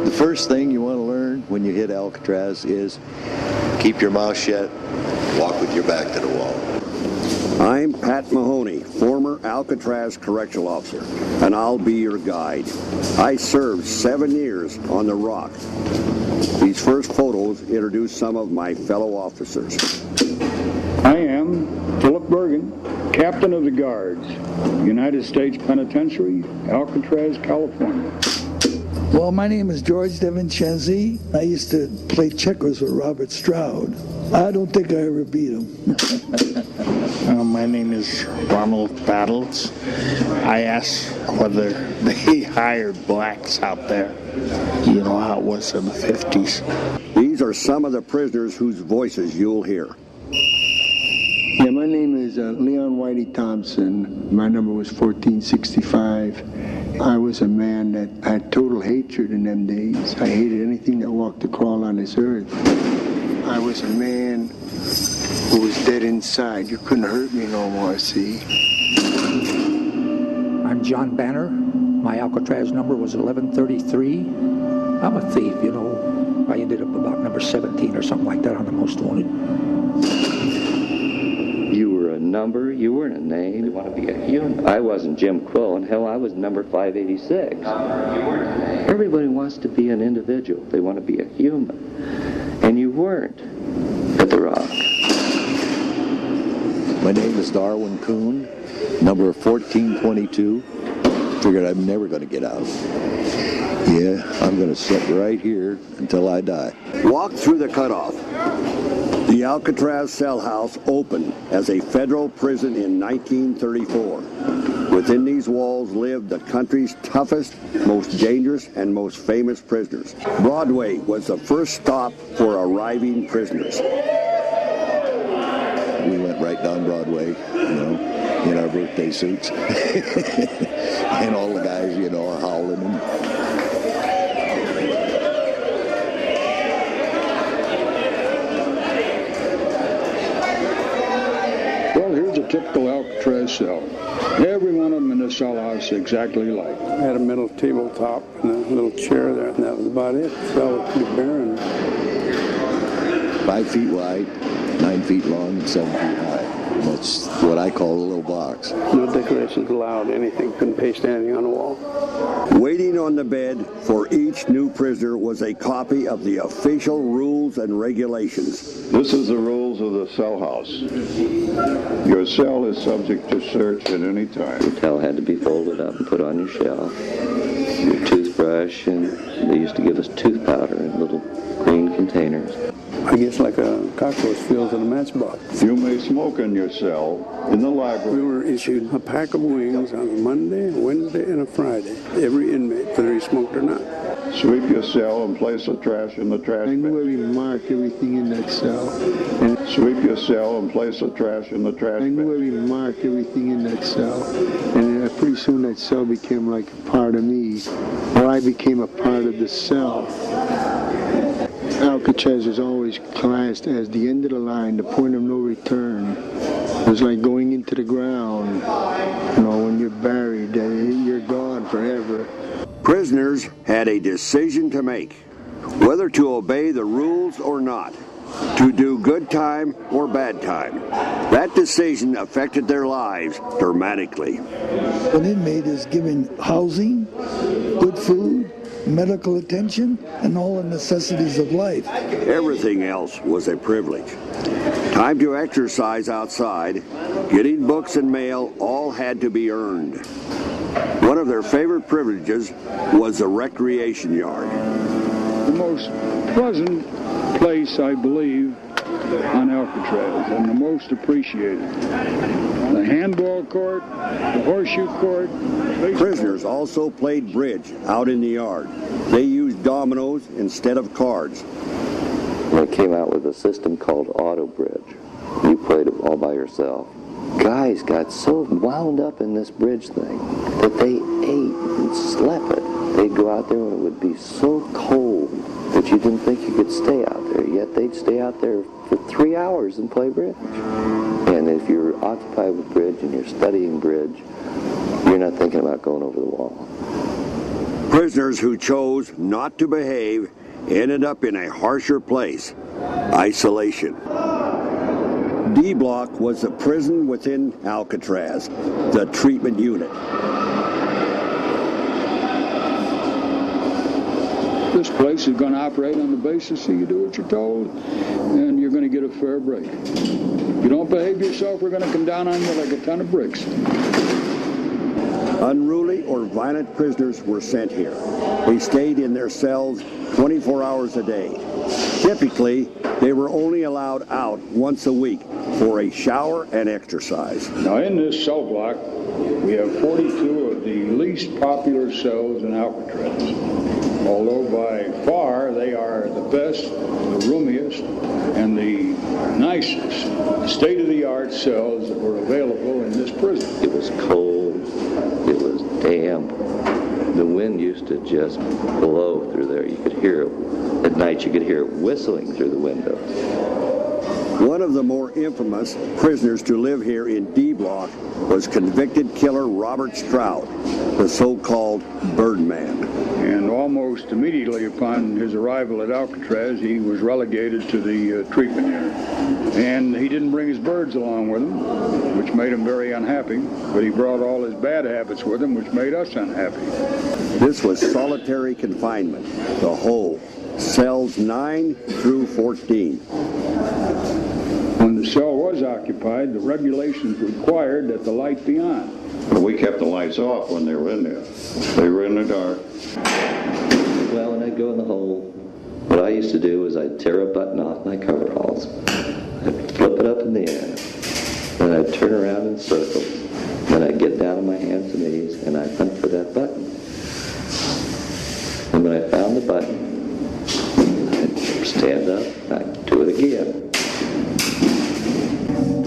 The first thing you want to learn when you hit Alcatraz is keep your mouth shut, walk with your back to the wall. I'm Pat Mahoney, former Alcatraz correctional officer, and I'll be your guide. I served 7 years on the Rock. These first photos introduce some of my fellow officers. I am Philip Bergen, Captain of the Guards, United States Penitentiary, Alcatraz, California. Well, my name is George DeVincenzi. I used to play checkers with Robert Stroud. I don't think I ever beat him. My name is Ronald Battles. I asked whether they hired blacks out there. You know how it was in the 50s. These are some of the prisoners whose voices you'll hear. Yeah, my name is Leon Whitey Thompson. My number was 1465. I was a man that had total hatred in them days. I hated anything that walked or crawled on this earth. I was a man who was dead inside. You couldn't hurt me no more, see? I'm John Banner. My Alcatraz number was 1133. I'm a thief, you know. I ended up about number 17 or something like that on the most wanted. You were a number, you weren't a name. You want to be a human. I wasn't Jim Quill, and hell, I was number 586. You weren't a name. Everybody wants to be an individual. They want to be a human. And you weren't at the Rock. My name is Darwin Kuhn, number 1422. Figured I'm never going to get out. Yeah, I'm going to sit right here until I die. Walk through the cutoff. The Alcatraz cell house opened as a federal prison in 1934. Within these walls lived the country's toughest, most dangerous, and most famous prisoners. Broadway was the first stop for arriving prisoners. We went right down Broadway, you know, in our birthday suits. And all the guys, you know, are howling them. Well, here's a typical Alcatraz cell. Every one of them in the cell house exactly like. I had a metal tabletop and a little chair there, and that was about it. The cell was pretty barren. 5 feet wide, 9 feet long, and 7 feet high. That's what I call a little box. No decorations allowed, anything. Couldn't paste anything on the wall. Waiting on the bed for each new prisoner was a copy of the official rules and regulations. This is the rules of the cell house. Your cell is subject to search at any time. Your towel had to be folded up and put on your shelf. Your toothbrush, and they used to give us tooth powder in little green containers. I guess like a cockroach feels in a matchbox. You may smoke in your cell in the library. We were issued a pack of wings on a Monday, a Wednesday, and a Friday. Every inmate, whether he smoked or not. Sweep your cell and place the trash in the trash bin. I knew every mark, everything in that cell. And Sweep your cell and place the trash in the trash bin. I knew every mark, everything in that cell. And pretty soon that cell became like a part of me, or I became a part of the cell. Alcatraz is always classed as the end of the line, the point of no return. It's like going into the ground. You know, when you're buried, you're gone forever. Prisoners had a decision to make, whether to obey the rules or not, to do good time or bad time. That decision affected their lives dramatically. An inmate is given housing, good food, medical attention, and all the necessities of life. Everything else was a privilege. Time to exercise outside, getting books and mail, all had to be earned. One of their favorite privileges was the recreation yard. The most pleasant place, I believe, on Alcatraz, and the most appreciated. The handball court, the horseshoe court. Prisoners also played bridge out in the yard. They used dominoes instead of cards. They came out with a system called Auto Bridge. You played it all by yourself. Guys got so wound up in this bridge thing that they ate and slept it. They'd go out there and it would be so cold that you didn't think you could stay out there. Yet they'd stay out there for 3 hours and play bridge. And if you're occupied with bridge and you're studying bridge, you're not thinking about going over the wall. Prisoners who chose not to behave ended up in a harsher place: isolation. D Block was the prison within Alcatraz, the treatment unit. This place is going to operate on the basis that you do what you're told, and you're going to get a fair break. If you don't behave yourself, we're going to come down on you like a ton of bricks. Unruly or violent prisoners were sent here. They stayed in their cells 24 hours a day. Typically, they were only allowed out once a week for a shower and exercise. Now, in this cell block, we have 42 of the least popular cells in Alcatraz. Although by far they are the best, the roomiest, and the nicest state-of-the-art cells that were available in this prison. It was cold. It was damp. The wind used to just blow through there. You could hear it. At night you could hear it whistling through the windows. One of the more infamous prisoners to live here in D Block was convicted killer Robert Stroud, the so-called Birdman. And almost immediately upon his arrival at Alcatraz, he was relegated to the treatment unit. And he didn't bring his birds along with him, which made him very unhappy, but he brought all his bad habits with him, which made us unhappy. This was solitary confinement, the whole, cells 9 through 14. When the cell was occupied, the regulations required that the light be on. We kept the lights off when they were in there. They were in the dark. Well, when I'd go in the hole, what I used to do was I'd tear a button off my coveralls. I'd flip it up in the air. Then I'd turn around in circles. Then I'd get down on my hands and knees and I'd hunt for that button. And when I found the button, I'd stand up and I'd do it again.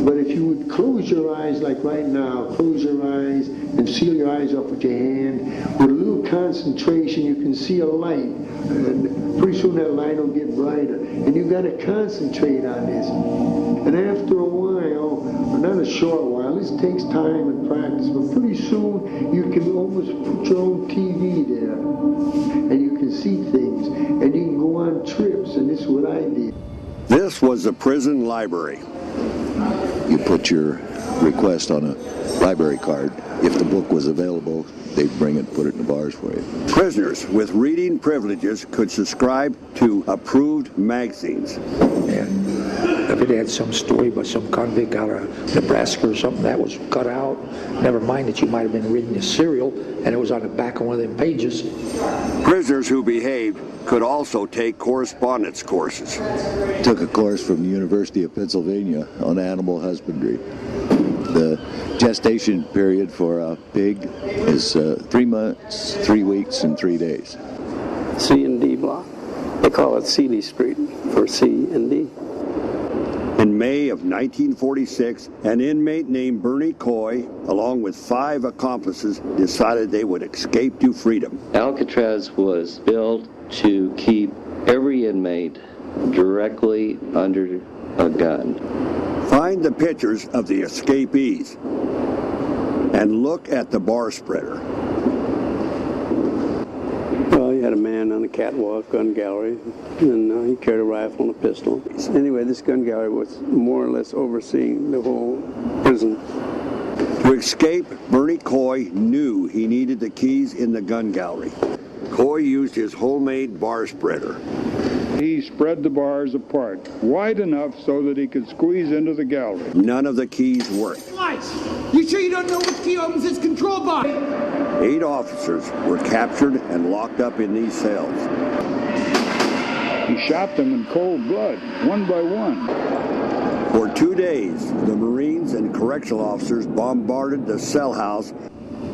But if you would close your eyes like right now, close your eyes and seal your eyes up with your hand, with a little concentration you can see a light. And pretty soon that light will get brighter. And you got to concentrate on this. And after a while, not a short while, this takes time and practice, but pretty soon you can almost put your own TV there. And you can see things. And you can go on trips. And this is what I did. This was the prison library. You put your request on a library card. If the book was available, they'd bring it and put it in the bars for you. Prisoners with reading privileges could subscribe to approved magazines. And if it had some story about some convict out of Nebraska or something, that was cut out. Never mind that you might have been reading a serial and it was on the back of one of them pages. Prisoners who behaved could also take correspondence courses. Took a course from the University of Pennsylvania on animal husbandry. The gestation period for a pig is 3 months, 3 weeks, and 3 days. C and D block. They call it CD Street for C and D. In May of 1946, an inmate named Bernie Coy, along with 5 accomplices, decided they would escape to freedom. Alcatraz was built to keep every inmate directly under a gun. Find the pictures of the escapees and look at the bar spreader. Well, you had a man on the catwalk, gun gallery, and he carried a rifle and a pistol. Anyway, this gun gallery was more or less overseeing the whole prison. To escape, Bernie Coy knew he needed the keys in the gun gallery. Coy used his homemade bar spreader. He spread the bars apart, wide enough so that he could squeeze into the gallery. None of the keys worked. You sure you don't know which key opens its control box? 8 officers were captured and locked up in these cells. He shot them in cold blood, one by one. For 2 days, the Marines and correctional officers bombarded the cell house.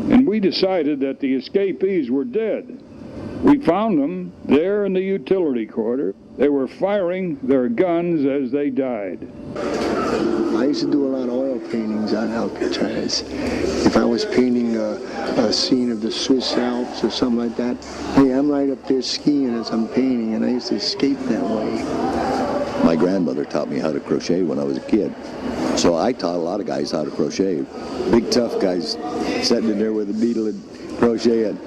And we decided that the escapees were dead. We found them there in the utility quarter. They were firing their guns as they died. I used to do a lot of oil paintings on Alcatraz. If I was painting a scene of the Swiss Alps or something like that, hey, I'm right up there skiing as I'm painting, and I used to escape that way. My grandmother taught me how to crochet when I was a kid. So I taught a lot of guys how to crochet. Big tough guys sitting in there with a needle and crocheting.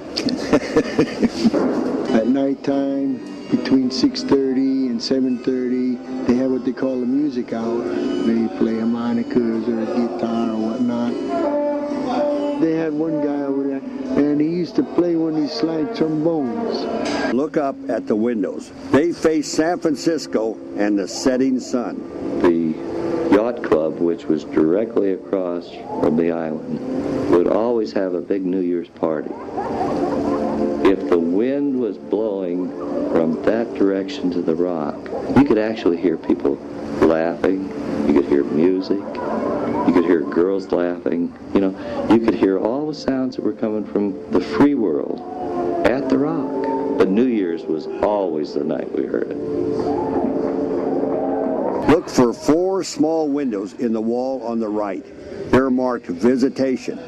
At nighttime, between 6:30 and 7:30, they have what they call a music hour. They play harmonicas or a guitar or whatnot. They had one guy over there, and he used to play one of these slide trombones. Look up at the windows. They face San Francisco and the setting sun. The yacht club, which was directly across from the island, would always have a big New Year's party. If the wind was blowing from that direction to the rock, you could actually hear people laughing. You could hear music. You could hear girls laughing. You know, you could hear all the sounds that were coming from the free world at the rock. But New Year's was always the night we heard it. Look for 4 small windows in the wall on the right. They're marked visitation.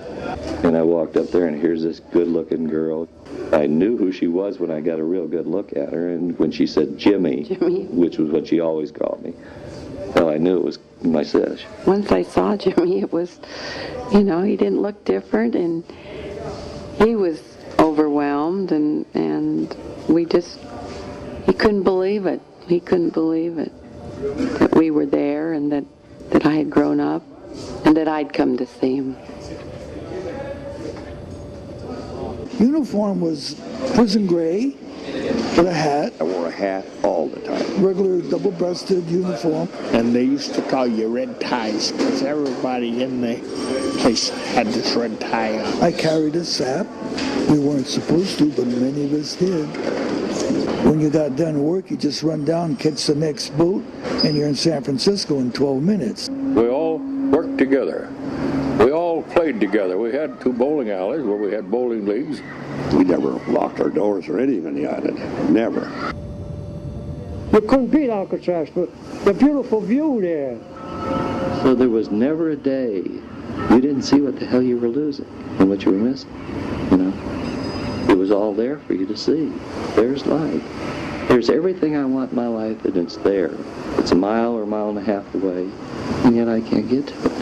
And I walked up there, and here's this good-looking girl. I knew who she was when I got a real good look at her, and when she said Jimmy, which was what she always called me, well, I knew it was my sis. Once I saw Jimmy, it was, you know, he didn't look different, and he was overwhelmed, and he couldn't believe it. He couldn't believe it, that we were there, and that I had grown up, and that I'd come to see him. Uniform was prison gray with a hat. I wore a hat all the time. Regular double-breasted uniform. And they used to call you red ties because everybody in the place had this red tie on. I carried a sap. We weren't supposed to, but many of us did. When you got done work, you just run down, catch the next boat, and you're in San Francisco in 12 minutes. We all worked together. We all played together. We had 2 bowling alleys where we had bowling leagues. We never locked our doors or anything on the island. Never. You couldn't beat Alcatraz, but the beautiful view there. So there was never a day you didn't see what the hell you were losing and what you were missing. You know, it was all there for you to see. There's life. There's everything I want in my life, and it's there. It's a mile or a mile and a half away, and yet I can't get to it.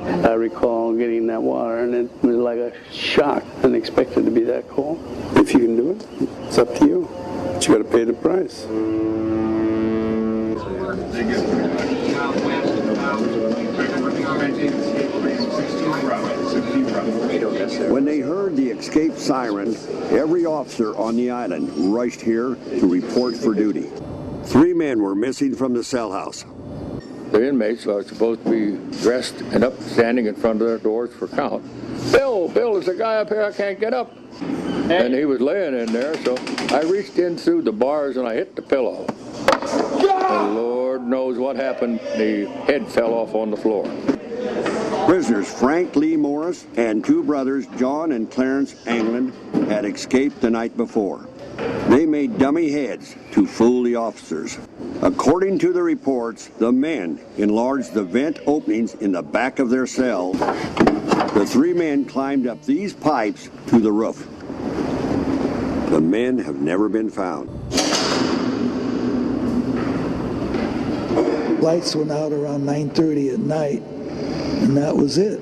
I recall getting that water, and it was like a shock. I didn't expect it to be that cold. If you can do it, it's up to you. But you got to pay the price. When they heard the escape siren, every officer on the island rushed here to report for duty. 3 men were missing from the cell house. The inmates are supposed to be dressed and up, standing in front of their doors for count. Bill, there's a guy up here, I can't get up. And he was laying in there, so I reached in through the bars and I hit the pillow. And Lord knows what happened. The head fell off on the floor. Prisoners Frank Lee Morris and 2 brothers, John and Clarence England, had escaped the night before. They made dummy heads to fool the officers. According to the reports, the men enlarged the vent openings in the back of their cells. The 3 men climbed up these pipes to the roof. The men have never been found. Lights went out around 9:30 at night, and that was it.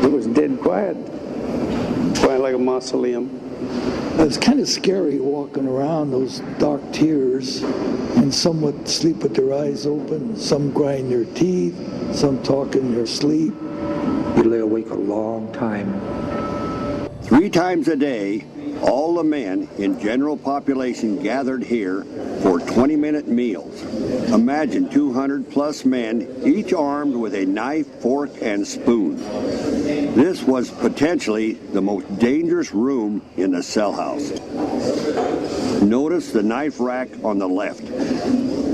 It was dead quiet. Quiet like a mausoleum. It was kind of scary walking around those dark tiers, and some would sleep with their eyes open, some grind their teeth, some talk in their sleep. You lay awake a long time. 3 times a day, all the men in general population gathered here for 20-minute meals. Imagine 200 plus men, each armed with a knife, fork, and spoon. This was potentially the most dangerous room in the cell house. Notice the knife rack on the left.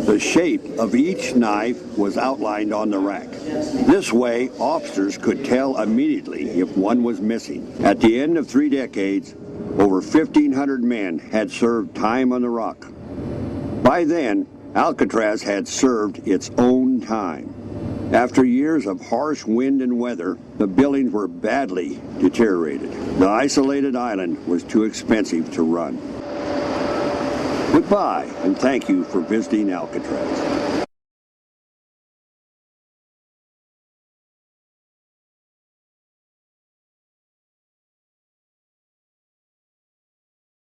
The shape of each knife was outlined on the rack. This way, officers could tell immediately if one was missing. At the end of 3 decades, over 1,500 men had served time on the rock. By then, Alcatraz had served its own time. After years of harsh wind and weather, the buildings were badly deteriorated. The isolated island was too expensive to run. Goodbye, and thank you for visiting Alcatraz.